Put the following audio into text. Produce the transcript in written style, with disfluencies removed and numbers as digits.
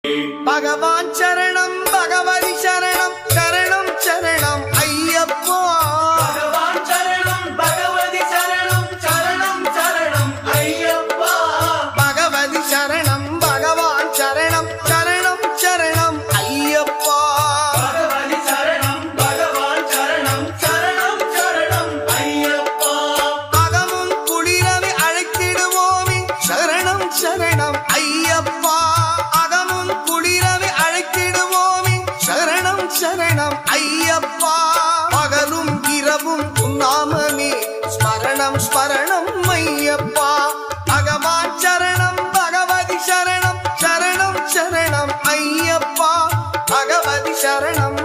பகவான் சரணம் பகவதி சரணம் சரணம் சரணம் ஐயப்பா. பகவான் சரணம் பகவதி சரணம் சரணம் சரணம் ஐயப்பா. பகவதி சரணம் பகவான் சரணம் சரணம் சரணம் ஐயப்பா. பகவதி சரணம் பகவான் சரணம் சரணம் சரணம் ஐயப்பா. அகமும் குளிரவி அழைத்திடுவோமே சரணம் சரணம் ஐயப்பா. அகமும் குளிரவி அழைத்திடுவோமே சரணம் சரணம் ஐயப்பா. பகலும் இரவும் உன்னாமமே ஸ்மரணம் ஸ்மரணம் ஐயப்பா. பகவான் சரணம் பகவதி சரணம் சரணம் சரணம் ஐயப்பா. பகவதி சரணம்